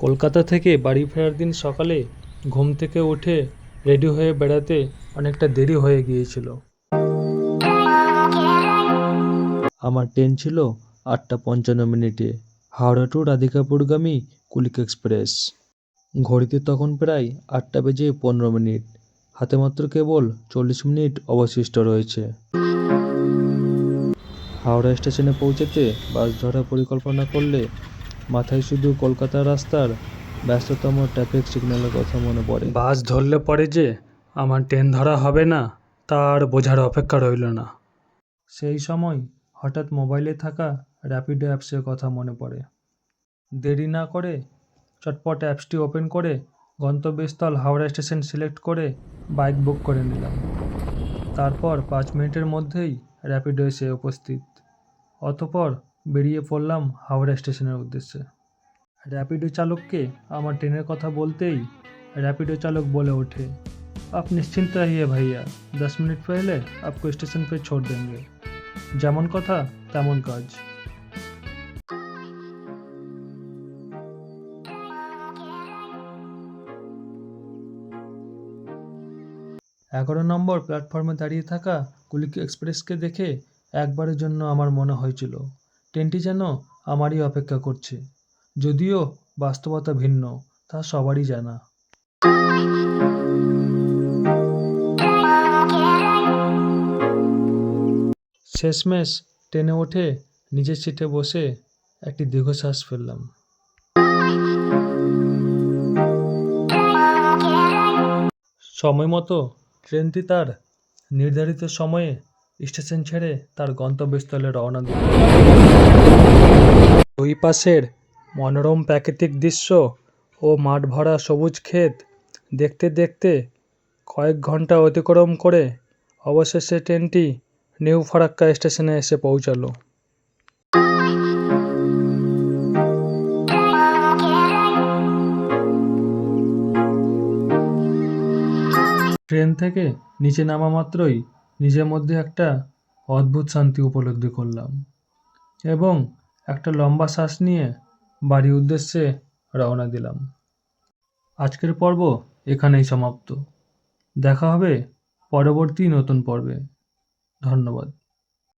কলকাতা থেকে বাড়ি ফেরার দিন সকালে ঘুম থেকে উঠে রেডি হয়ে বেড়াতে অনেকটা দেরি হয়ে গিয়েছিল। আমার ট্রেন ছিল 8:55 হাওড়া টু রাধিকাপুরগামী কুলিক এক্সপ্রেস। ঘড়িতে তখন প্রায় 8:15। হাতে মাত্র কেবল 40 মিনিট অবশিষ্ট রয়েছে। হাওড়া স্টেশনে পৌঁছাতে বাস ধরার পরিকল্পনা করলে মাথায় শুধু কলকাতার রাস্তার ব্যস্ততম ট্রাফিক সিগন্যালের কথা মনে পড়ে। বাস ধরলে পরে যে আমার ট্রেন ধরা হবে না তার বোঝার অপেক্ষা রইল না। সেই সময় হঠাৎ মোবাইলে থাকা র্যাপিডো অ্যাপসের কথা মনে পড়ে। দেরি না করে চটপট অ্যাপসটি ওপেন করে গন্তব্যস্থল হাওড়া স্টেশন সিলেক্ট করে বাইক বুক করে নিলাম। তারপর 5 মিনিটের মধ্যেই র্যাপিডো এসে উপস্থিত। অতঃপর বেরিয়ে পড়লাম হাওড়া স্টেশনের উদ্দেশ্যে। র্যাপিডো চালককে আমার ট্রেনের কথা বলতেই র্যাপিडो चालक बोले उठे, आप निश्चिंत रहिए भैया, 10 मिनट पहले आपको स्टेशन पे छोड़ देंगे। যেমন কথা তেমন কাজ। 11 নম্বর প্ল্যাটফর্মে দাঁড়িয়ে থাকা কুলিক এক্সপ্রেসকে দেখে একবারের জন্য আমার মনে হয়েছিল ট্রেনটি যেন আমারই অপেক্ষা করছে। যদিও বাস্তবতা ভিন্ন, তা সবারই জানা। শেষমেশ ট্রেনে উঠে নিজের সিটে বসে একটি দীর্ঘশ্বাস ফেললাম। সময় মতো ট্রেনটি তার নির্ধারিত সময়ে স্টেশন ছেড়ে তার গন্তব্যস্থলে রওনা দিল। দুই পাশের মনোরম প্রাকৃতিক দৃশ্য ও মাঠ ভরা সবুজ ক্ষেত দেখতে দেখতে কয়েক ঘন্টা অতিক্রম করে অবশেষে ট্রেনটি নিউ ফারাক্কা স্টেশনে এসে পৌঁছালো। ট্রেন থেকে নিচে নামা মাত্রই নিজের মধ্যে একটা অদ্ভুত শান্তি উপলব্ধি করলাম এবং একটা লম্বা শ্বাস নিয়ে বাড়ির উদ্দেশ্যে রওনা দিলাম। আজকের পর্ব এখানেই সমাপ্ত। দেখা হবে পরবর্তী নতুন পর্বে। ধন্যবাদ।